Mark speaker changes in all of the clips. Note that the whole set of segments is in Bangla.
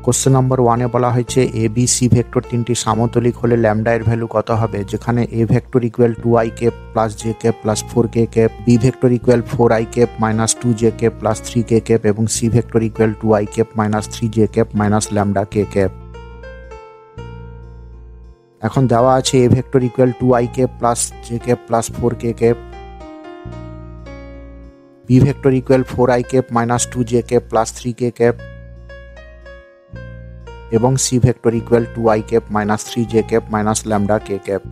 Speaker 1: কোশ্চেন নম্বর 1-এ বলা হয়েছে এ বি সি ভেক্টর তিনটি সামতলিক হলে ল্যামডা এর ভ্যালু কত হবে, যেখানে A vector equal 2i cap plus J cap plus 4k cap, B vector equal 4i cap minus 2j cap plus 3k cap এবং C vector equal 2i cap minus 3j cap minus lambda k cap. এখন দেওয়া আছে A vector equal 2i cap plus J cap plus 4k cap, B vector equal 4i cap minus 2j cap plus 3k cap এবং C vector equal 2i cap minus 3j cap minus lambda k cap.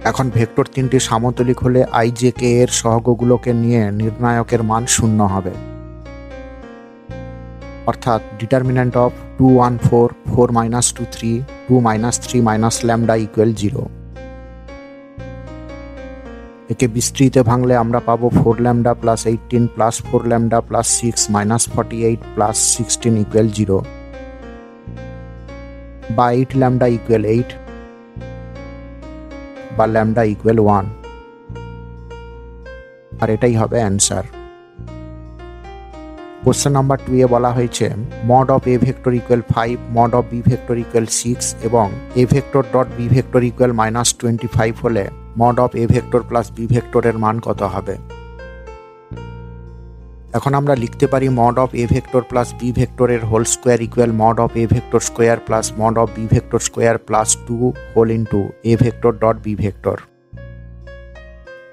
Speaker 1: এখন ভেক্টর তিনটি সামতলিক হলে i j k এর সহগগুলোকে নিয়ে নির্ণায়কের মান 0 হবে, অর্থাৎ determinant of 2 1 4 4 minus 2 3 2 minus 3 minus lambda equal 0। একে বিস্তৃতে ভাঙলে আমরা পাবো 4 lambda plus 18 plus 4 lambda plus 6 minus 48 plus 16 equal 0, বা 8 ল্যামডা ইকুয়াল 8 বা ল্যামডা ইকুয়াল 1, আর এটাই হবে অ্যান্সার। কোশ্চেন নাম্বার 2-এ বলা হয়েছে mod of A vector equal 5, mod of B vector equal 6 এবং A vector dot B vector equal minus 25 হলে mod of A vector plus B ভেক্টরের মান কত হবে। এখন আমরা লিখতে পারি mod of A vector plus B ভেক্টরের whole square equal mod of A vector square plus mod of B vector square plus 2 whole into A vector dot B vector.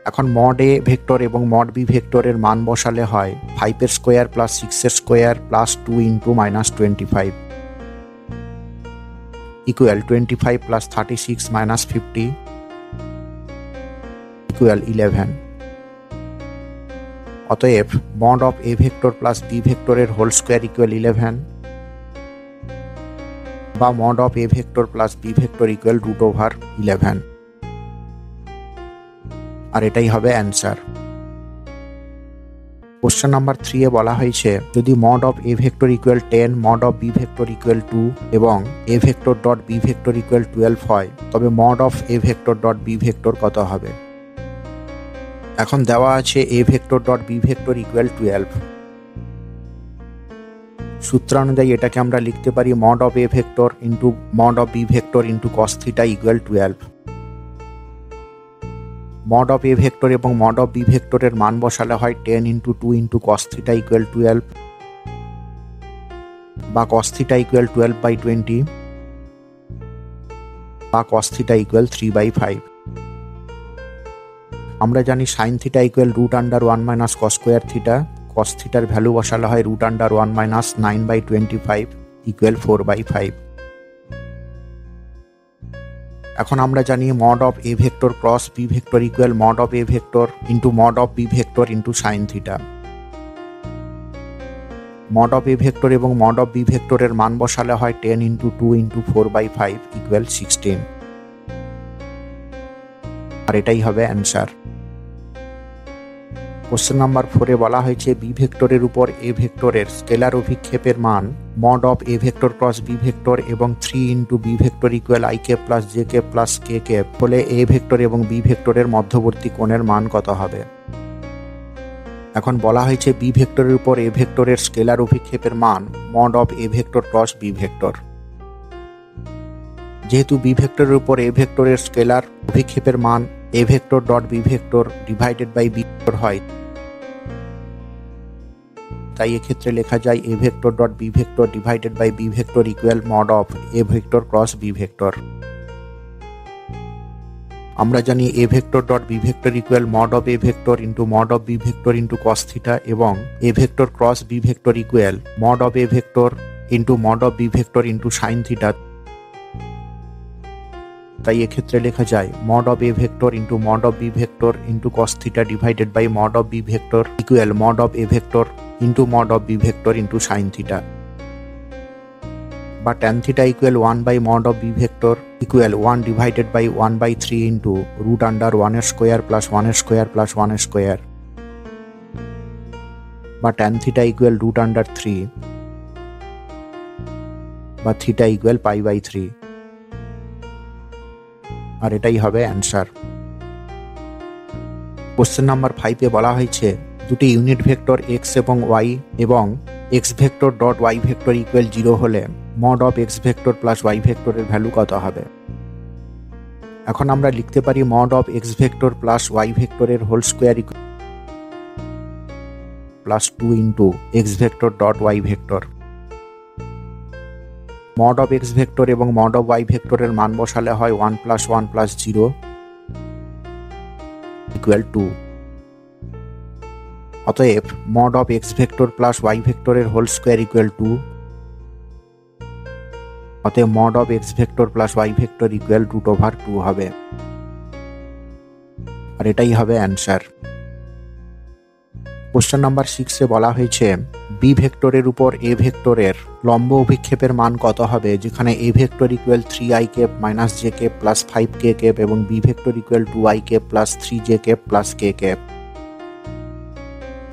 Speaker 1: এখন মড এ ভেক্টর এবং মড বি ভেক্টরের মান বসালে হয় 5 এর স্কোয়ার প্লাস 6 এর square plus 2 into minus 25 equal 25 plus 36 minus 50 equal 11। অতএব mod of A vector plus B ভেক্টরের হোল স্কোয়ার ইকুয়াল 11 বা mod of A vector plus B vector equal √11, আর এটাই হবে অ্যান্সার। কোশ্চেন নাম্বার 3-এ বলা হয়েছে যদি mod of A vector equal 10, mod of B vector equal 2 এবং A vector dot B vector equal 12 হয়, তবে mod of A vector dot B vector কত হবে। এখন দেওয়া আছে A vector dot B vector equal 12। সূত্র অনুযায়ী এটাকে আমরা লিখতে পারি mod of A vector into mod of B vector into cos theta equal 12। Mod of A vector এবং মড অফ বি ভেক্টরের মান বসালে হয় 10 into 2 into cos theta equal 12 বা কস থিটা ইকুয়াল 12/20 বা কস থিটা ইকুয়াল 3/5। আমরা জানি sine theta equal √1 minus cos square theta, cos থিটার ভ্যালু বসালে হয় √1 মাইনাস 9/25 ইকুয়াল 4/5। এখন আমরা জানি mod of A vector cross B vector equal mod of A vector into mod of B vector into sine theta. Mod of A vector এবং মড অফ বি ভেক্টরের মান বসালে হয় 10 ইন্টু 2 ইন্টু 4/5 ইকুয়াল 16, আর এটাই হবে অ্যান্সার। কোশ্চেন নাম্বার 4-এ বলা হয়েছে বি ভেক্টরের উপর এ ভেক্টরের স্কেলার অভিক্ষেপের মান mod of A vector cross B vector এবং 3 into B vector equal i cap plus J cap plus K cap হলে এ ভেক্টর এবং বি ভেক্টরের মধ্যবর্তী কোণের মান কত হবে। এখন বলা হয়েছে বি ভেক্টরের উপর এ ভেক্টরের স্কেলার অভিক্ষেপের মান mod of A vector cross B vector. যেহেতু বি ভেক্টরের উপর এ ভেক্টরের স্কেলার অভিক্ষেপের মান A vector dot B vector divided by B vector হয়, তাই এক্ষেত্রে লেখা যায় A vector dot B vector divided by B vector equal mod of A vector cross B vector. আমরা জানি A vector dot B vector equal mod of A vector into mod of B vector into cos theta এবং A vector cross B vector equal mod of A vector into mod of B vector into sine theta, তাই এক্ষেত্রে লেখা যায় mod of A vector into mod of B vector into cos theta divided by mod of B vector equal mod of A vector into mod of B vector into sine theta, বা tan theta equal 1 by mod of B vector equal 1 divided by 1/3 into √1 এর স্কোয়ার প্লাস 1 এর স্কোয়ার প্লাস 1 এর স্কোয়ার, বা tan থিটা ইকুয়াল √3 বা থিটা ইকুয়াল π/3, আর এটাই হবে অ্যান্সার। কোশ্চেন নাম্বার 5-এ বলা হয়েছে দুটি ইউনিট ভেক্টর x এবং y এবং X vector dot Y vector equal 0 হলে mod of X vector plus Y ভেক্টরের ভ্যালু কত হবে? এখন আমরা লিখতে পারি mod of X vector plus Y ভেক্টরের whole square plus 2 into X vector dot Y vector. Mod of X vector এবং মড অফ ওয়াই ভেক্টরের মান বসালে হয় 1 প্লাস 1 প্লাস 0 ইকুয়াল 2। অতএব mod of X vector plus Y ভেক্টরের হোল স্কোয়ার ইকুয়াল 2। অতএব mod of X vector plus Y vector equal √2 হবে, আর এটাই হবে অ্যান্সার। কোশ্চেন নাম্বার 6-এ বলা হয়েছে বি ভেক্টরের উপর এ ভেক্টরের লম্ব অভিক্ষেপের মান কত হবে, যেখানে A vector equal 3i cap minus J cap plus 5k cap এবং B vector equal 2i cap plus 3j cap plus k cap.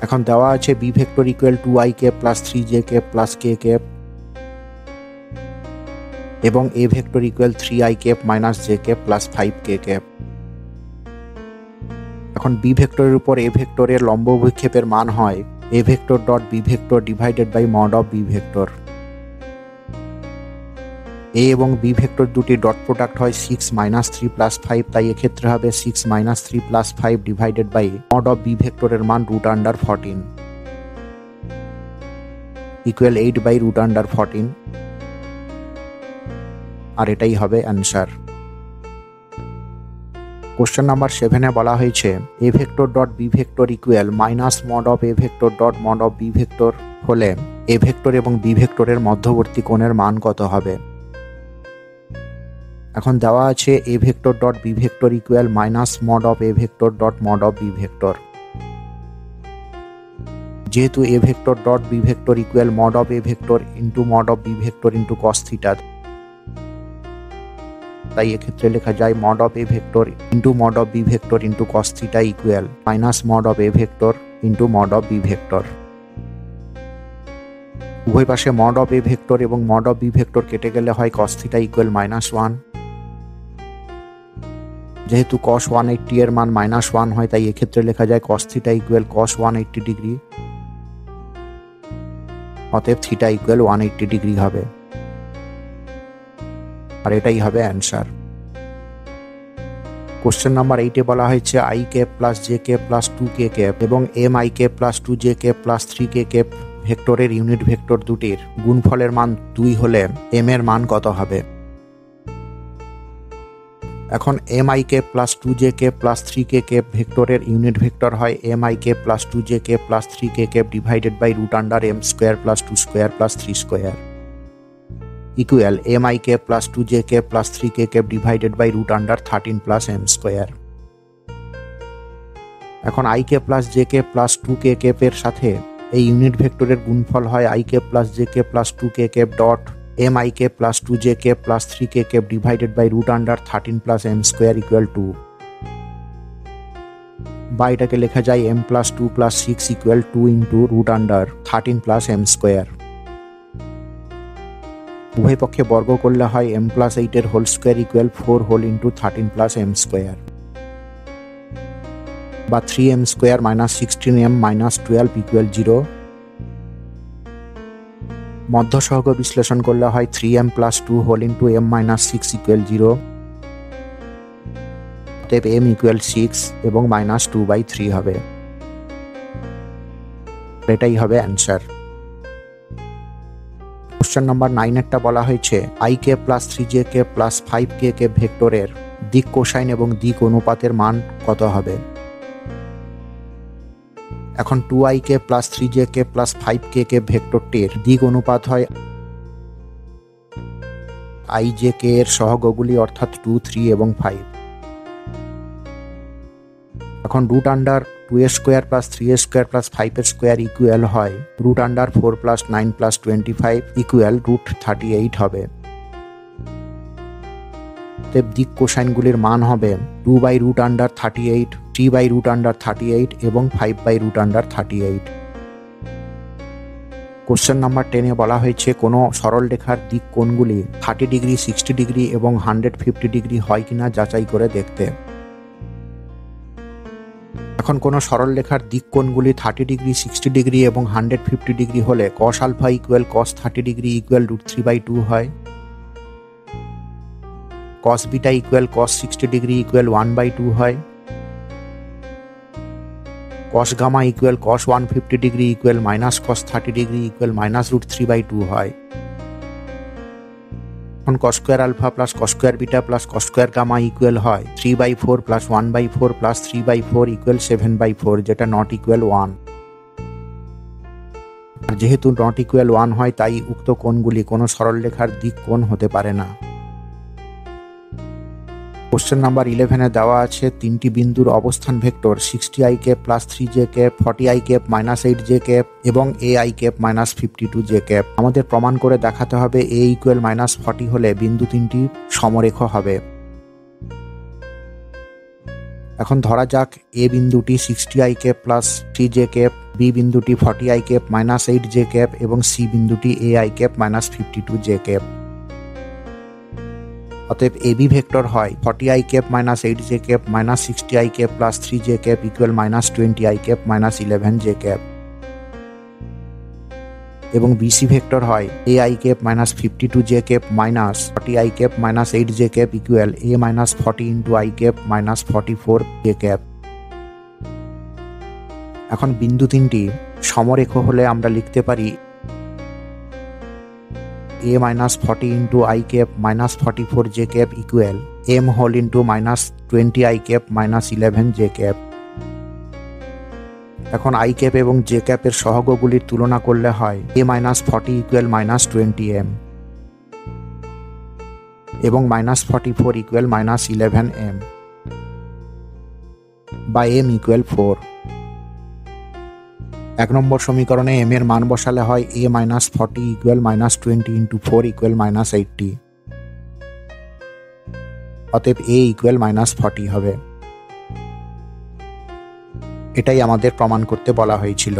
Speaker 1: এখন দেওয়া আছে B vector equal 2i cap plus 3j cap plus k cap এবং A vector equal 3i cap minus J cap plus 5k cap. এখন বি ভেক্টরের উপর এ ভেক্টরের লম্ব অভিক্ষেপের মান হয় A vector dot B vector divided by mod of B vector. A এবং বি ভেক্টর দুটি ডট প্রোডাক্ট হয় 6 মাইনাস 3 প্লাস 5, তাই এক্ষেত্রে হবে 6 minus 3 plus 5 divided by mod of B ভেক্টরের মান √14 ইকুয়াল 8 বাই √14, আর এটাই হবে অ্যান্সার। কোশ্চেন নাম্বার 7-এ বলা হয়েছে A vector dot B vector equal minus mod of A vector dot mod of B vector হলে এ ভেক্টর এবং বি ভেক্টরের মধ্যবর্তী কোণের মান কত হবে? এখন দেওয়া আছে A vector dot B vector equal minus mod of A vector dot mod of B vector. যেহেতু A vector dot B vector equal mod of A vector into mod of B vector into cos theta, তাই এক্ষেত্রে লেখা যায় mod of A vector into mod of B vector into cos theta equal minus mod of A vector into mod of B vector. উভয় পাশে মড অফ এ ভেক্টর এবং মড অফ বি ভেক্টর কেটে গেলে হয় কস থিটা ইকুয়াল -1। যেহেতু cos 180 এর মান -1 হয়, তাই এক্ষেত্রে লেখা যায় cos theta equal cos 180 degree. অতএব থিটা ইকুয়াল 180 ডিগ্রি হবে, আর এটাই হবে অ্যান্সার। কোশ্চেন নাম্বার 8-এ বলা হয়েছে i cap plus J cap plus 2k cap এবং M I cap plus 2j cap plus 3k cap ভেক্টরের ইউনিট ভেক্টর দুটির গুণফলের মান 2 হলে এম এর মান কত হবে? এখন M I cap plus 2j cap plus 3k cap ভেক্টরের ইউনিট ভেক্টর হয় M I cap plus 2j cap plus 3k cap divided by √m square plus 2 square plus 3 square equal M I cap plus 2j cap plus 3k cap divided by √13 plus m square. এখন i cap plus j cap plus 2k ক্যাপের সাথে এই ইউনিট ভেক্টরের গুণফল হয় i cap plus j cap plus 2k cap dot M I cap plus 2j cap plus 3k cap divided by √13 plus m square equal 2, বা এটাকে লেখা যায় m plus 2 plus 6 equal 2 into √13 plus m square. উভয় পক্ষে বর্গ করলে হয় m প্লাস 8 এর whole square equal 4 whole into 13 plus m square, বা 3m square minus 16m minus 12 equal 0। মধ্য সহগ বিশ্লেষণ করলে হয় 3m plus 2 whole into m minus 6 equal 0। অতএব m ইকুয়াল 6 এবং মাইনাস 2/3 হবে, এটাই হবে অ্যান্সার। কোশ্চেন নাম্বার 9-এরটা বলা হয়েছে i cap plus 3j cap plus 5k cap ভেক্টরের দিক কোসাইন এবং দিক অনুপাতের মান কত হবে? এখন 2i cap plus 3j cap plus 5k cap ভেক্টরটির দিক অনুপাত হয় ij k এর সহগগুলি অর্থাৎ 2, 3 এবং 5। এখন √2a square plus 3a square plus 5 এর স্কোয়ার ইকুয়াল হয় √4 প্লাস 9 প্লাস 25 ইকুয়াল √38 হবে। দিক কোসাইনগুলির মান হবে 2/√38, 3/√38 এবং 5/√38। কোশ্চেন নাম্বার 10-এ বলা হয়েছে কোনো সরল রেখার দিক কোণগুলি 30 ডিগ্রি, 60 ডিগ্রি এবং 150 ডিগ্রি হয় কিনা যাচাই করে দেখতে। এখন কোনো সরলরেখার দিক কোণগুলি 30 ডিগ্রি, 60 ডিগ্রি এবং 150 ডিগ্রি হলে cos alpha equal cos 30 degree equal √3/2 হয়। cos beta equal cos 60 degree equal 1/2 হয়। cos gamma equal cos 150 degree equal minus cos 30 degree equal minus √3/2 হয়। এখন cos square alpha plus cos square beta plus cos square gamma equal হয় 3/4 প্লাস 1/4 প্লাস 3/4 ইকুয়াল 7/4, যেটা নট ইকুয়াল 1। আর যেহেতু নট ইকুয়াল 1 হয়, তাই উক্ত কোণগুলি কোনো সরলরেখার দিক কোণ হতে পারে না। কোশ্চেন নাম্বার 11-এ দেওয়া আছে তিনটি বিন্দুর অবস্থান vector 60i cap plus 3j cap, 40i cap minus 8j cap এবং ai cap minus 52j cap. আমাদের প্রমাণ করে দেখাতে হবে a ইকুয়াল মাইনাস 40 হলে বিন্দু তিনটি সমরেখ হবে। এখন ধরা যাক a বিন্দুটি 60i cap plus 3j cap, b বিন্দুটি 40i cap minus 8j cap এবং c বিন্দুটি ai cap minus 52j cap. অতএব AB ভেক্টর হয় 40i cap minus 8j cap minus 60i cap plus 3j cap equal minus 20i cap minus 11j cap, এবং BC ভেক্টর হয় AI cap minus 52j cap minus 40i cap minus 8j cap equal a minus 40 into i cap minus 44j cap. এখন বিন্দু তিনটি সমরেখ হলে আমরা লিখতে পারি a minus 40 into i cap minus 44j cap equal m whole into minus 20i cap minus 11j cap। এখন i cap এবং j cap এর সহগগুলির তুলনা করলে হয় a minus 40 equal minus 20m এবং minus 44 equal minus 11m by m equal 4। 1 নম্বর সমীকরণে m এর মান বসালে হয় a minus 40 equal minus 20 into 4 equal minus 80। অতএব a equal minus 40 হবে। এটাই আমাদের প্রমাণ করতে বলা হয়েছিল।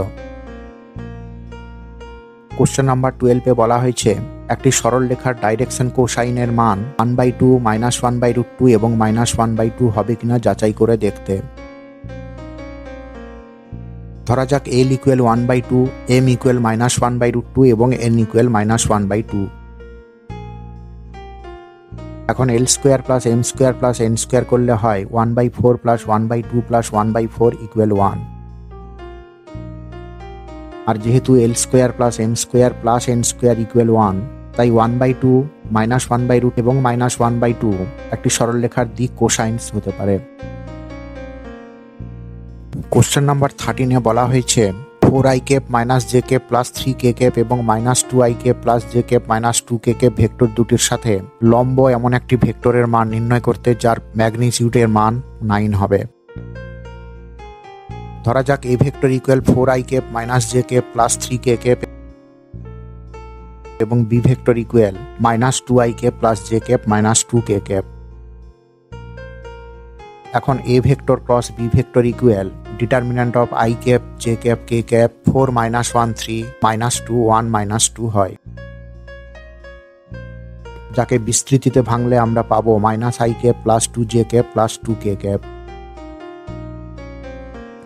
Speaker 1: কোশ্চেন নাম্বার 12-এ বলা হয়েছে একটি সরলরেখার ডাইরেকশন কোসাইনের মান 1/2 মাইনাস 1/√2 এবং মাইনাস 1/2 হবে কিনা যাচাই করে দেখতে। ধরা যাক l equal 1/2, m equal minus 1/√2 এবং n ইকুয়াল মাইনাস 1/2। এখন l square plus m square plus n square করলে হয় 1/4 প্লাস 1/2 প্লাস 1/4 ইকুয়াল 1। আর যেহেতু l square plus m square plus n square equal 1, তাই 1/2 মাইনাস 1/2 এবং মাইনাস 1/2 একটি সরলরেখার দিক কোসাইন্স হতে পারে। কোশ্চেন নাম্বার 13-এ বলা হয়েছে 4i cap minus j cap plus 3k cap এবং minus 2i cap plus j cap minus 2k cap vector দুটির সাথে লম্ব এমন একটি ভেক্টরের মান নির্ণয় করতে যার ম্যাগনিটিউডের মান 9 হবে। ধরা যাক a vector equal 4i cap minus j cap plus 3k cap এবং b vector equal minus 2i cap plus j cap minus 2k cap. এখন a vector cross b vector equal determinant of i cap j cap k cap 4 minus 1 3 minus 2 1 minus 2 হয়, যাকে বিস্তৃতিতে ভাঙলে আমরা পাবো minus i cap plus 2j cap plus 2k cap.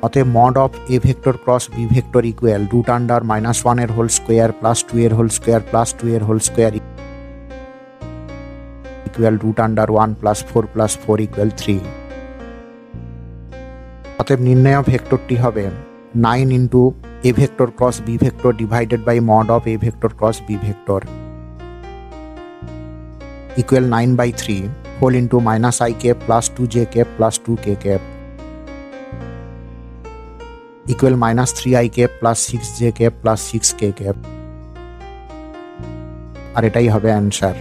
Speaker 1: অতএব mod of a vector cross b vector equal root under minus 1 এর হোল স্কোয়ার প্লাস 2 এর হোল স্কোয়ার প্লাস 2 এর whole square equal root under 1 plus 4 plus 4 equal 3। অতএব নির্ণয় ভেক্টরটি হবে 9 into a vector cross b vector divided by mod of a vector cross b vector equal 9/3 whole into minus i cap plus 2j cap plus 2k cap equal minus 3i cap plus 6j cap plus 6k cap. আর এটাই হবে অ্যান্সার।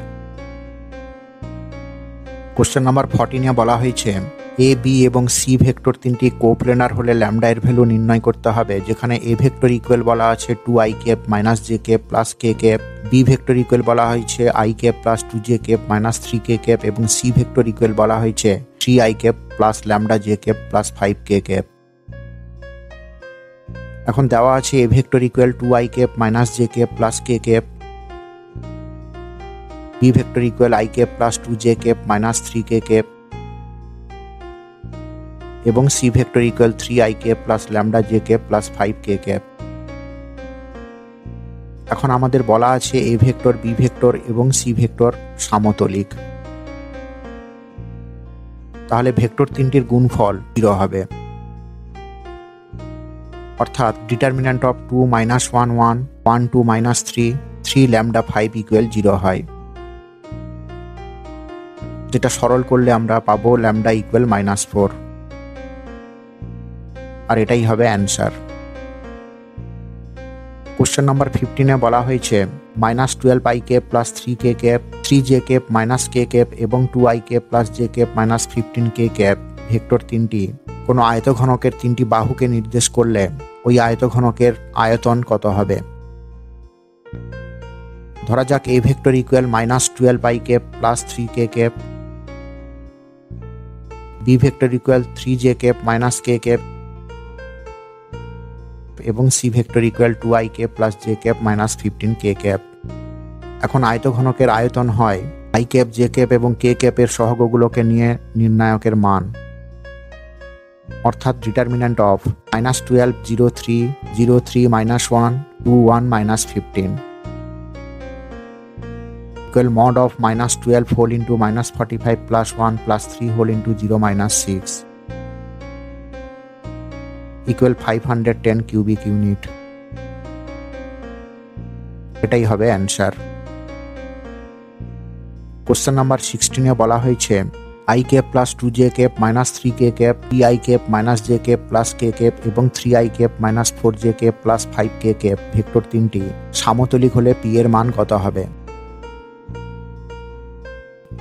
Speaker 1: কোশ্চেন নাম্বার 14-এ বলা হয়েছে a b এবং c ভেক্টর তিনটি কোপ্লেনার হলে ল্যামডা এর ভ্যালু নির্ণয় করতে হবে, যেখানে a ভেক্টর ইকুয়াল বলা আছে 2i cap minus j cap plus k cap, b vector equal বলা হয়েছে i cap plus 2j cap minus 3k cap এবং c ভেক্টর ইকুয়াল বলা হয়েছে 3i cap plus lambda j cap plus 5k cap. এখন দেওয়া আছে a vector equal 2i cap minus j cap plus k cap, b vector equal i cap plus 2j cap minus 3k cap এবং C vector equal 3i cap plus lambda J cap plus 5k cap. এখন আমাদের বলা আছে এ ভেক্টর, বি ভেক্টর এবং সি ভেক্টর সমতলিক। তাহলে ভেক্টর তিনটির গুণফল 0 হবে, অর্থাৎ ডিটারমিন্যান্ট অফ 2 - 1 1 1 2 - 3 3 ল্যামডা 5 ইকুয়াল 0 হয়, যেটা সরল করলে আমরা পাবো ল্যামডা ইকুয়াল -4, আর এটাই হবে অ্যান্সার। কোশ্চেন নাম্বার 15-এ বলা হয়েছে -12i cap plus 3k cap 3j cap minus k cap এবং 2i cap plus j cap minus 15k cap vector তিনটি কোনো আয়তঘনকের তিনটি বাহুকে নির্দেশ করলে ওই আয়তঘনকের আয়তন কত হবে। ধরা যাক A vector equal -12i cap plus 3k cap, B vector equal 3j cap minus k cap এবং C vector equal 2i cap plus j cap minus 15k cap. এখন আয়তঘনকের আয়তন হয় i ক্যাপ, j ক্যাপ এবং k ক্যাপের সহগগুলোকে নিয়ে নির্ণায়কের মান, অর্থাৎ determinant of -12 0 3 0 3 -1 2 1 -15 equal mod of -12 whole into -45 plus 1 plus 3 whole into 0 -6 equal 510 cubic unit। এটাই হবে অ্যান্সার। কোশ্চেন নাম্বার 16-এ বলা হয়েছে i cap plus 2j cap minus 3k cap, pi cap minus j cap plus k cap এবং 3i cap minus 4j cap plus 5k cap vector তিনটি সমতলিক হলে p এর মান কত হবে।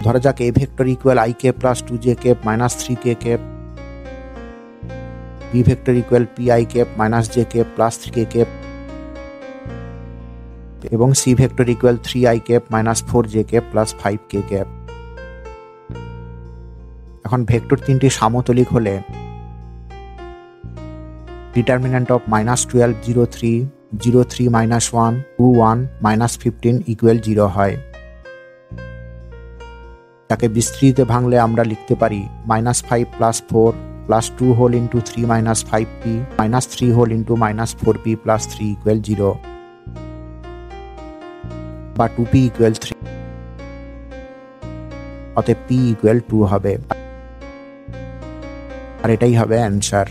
Speaker 1: ধরা যাক A vector equal i cap plus 2j cap minus 3k cap, B vector equal pi cap minus j cap plus 3k cap এবং C vector equal 3i cap minus 4j cap plus 5k cap. এখন ভেক্টর তিনটি সমতলিক হলে ডিটারমিন্যান্ট অফ -12 0 3 0 3 -1 2 1 -15 ইকুয়াল 0 হয়। তাকে বিস্তৃত ভাঙলে আমরা লিখতে পারি -5 plus 4 plus 2 whole into 3 minus 5p minus 3 whole into minus 4p plus 3 equal 0 বা 2p ইকুয়াল 3, অতএব p ইকুয়াল 2 হবে, আর এটাই হবে অ্যান্সার।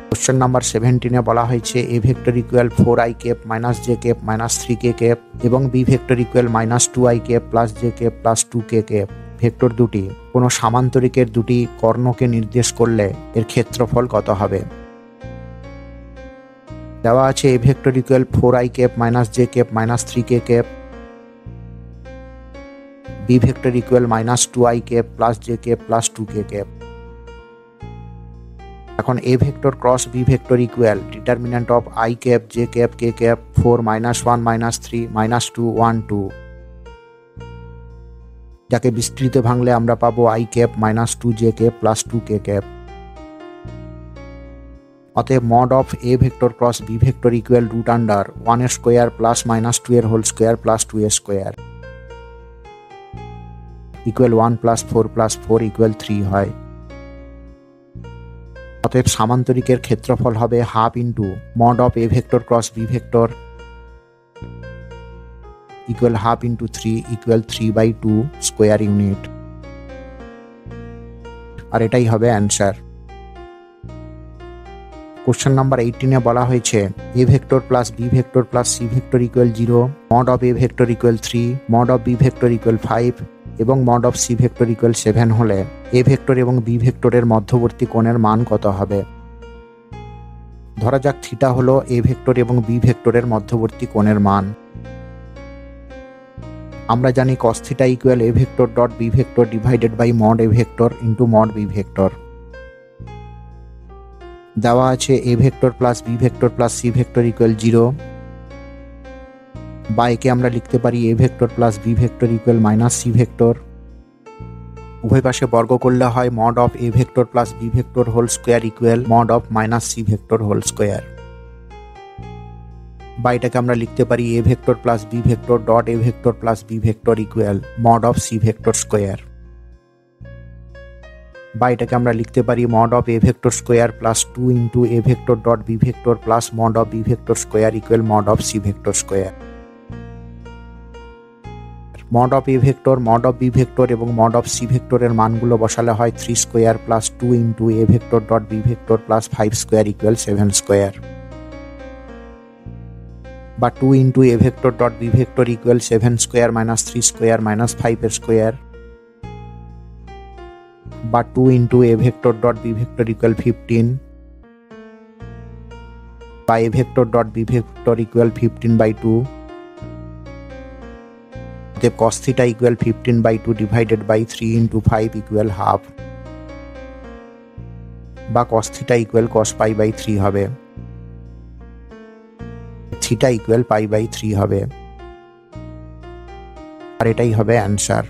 Speaker 1: কোশ্চেন নাম্বার 17-এ বলা হয়েছে A vector equal 4i cap minus j cap minus 3k cap এবং B vector equal -2i cap plus j cap plus 2k cap vector দুটি কোনো সামান্তরিকের দুটি কর্ণকে নির্দেশ করলে এর ক্ষেত্রফল কত হবে। দেওয়া আছে A vector equal 4i cap minus j cap minus 3k cap, B vector equal -2i cap plus j cap plus 2k cap. এখন A vector cross B vector equal determinant of i cap, j cap, k cap 4 -1 -3 -2 1 2, যাকে বিস্তৃত ভাঙলে আমরা পাবো i cap -2j cap plus 2k cap. অতএব mod of A vector cross B vector equal √1 square plus -2 এর whole square plus 2 square equal 1 plus 4 plus 4 equal 3 হয়। অতএব সামান্তরিকের ক্ষেত্রফল হবে half into mod of A vector cross B vector equal half into 3 equal 3/2 square unit, আর এটাই হবে অ্যান্সার। কোশ্চেন নাম্বার 18-এ বলা হয়েছে A vector plus B vector plus C vector equal 0, mod of A vector equal 3, mod of B vector equal 5 এবং mod of C vector equal 7 হলে এ ভেক্টর এবং বি ভেক্টরের মধ্যবর্তী কোণের মান কত হবে। ধরা যাক থিটা হলো এ ভেক্টর এবং বি ভেক্টরের মধ্যবর্তী কোণের মান। আমরা জানি cos theta equal A vector dot B vector divided by mod A vector into mod B vector. দেওয়া আছে A vector plus B vector plus C vector equal 0, বা একে আমরা লিখতে পারি A vector plus B vector equal minus C vector. উভয় পাশে বর্গ করলে হয় mod of A vector plus B vector whole square equal mod of minus C vector whole square, বা এটাকে আমরা লিখতে পারি A vector plus B vector dot A vector plus B vector equal mod of C vector square, বা এটাকে আমরা লিখতে পারি mod of A vector square plus 2 into A vector dot B vector plus mod of B vector square equal mod of C vector square. Mod of A vector, mod of B vector এবং মড অফ সি ভেক্টরের মানগুলো বসালে হয় 3 square plus 2 into A vector dot B vector plus 5 square equal 7 square, বা 2 into A vector dot B vector equal 7 square minus 3 square minus 5 square, বা 2 into A vector dot B vector equal 15, বা A vector dot B vector equal 15/2, cos theta equal 15/2 divided by 3 into 5 equal half, বা cos theta equal cos pi/3 হবে, theta equal pi/3 হবে, আর এটাই হবে অ্যান্সার।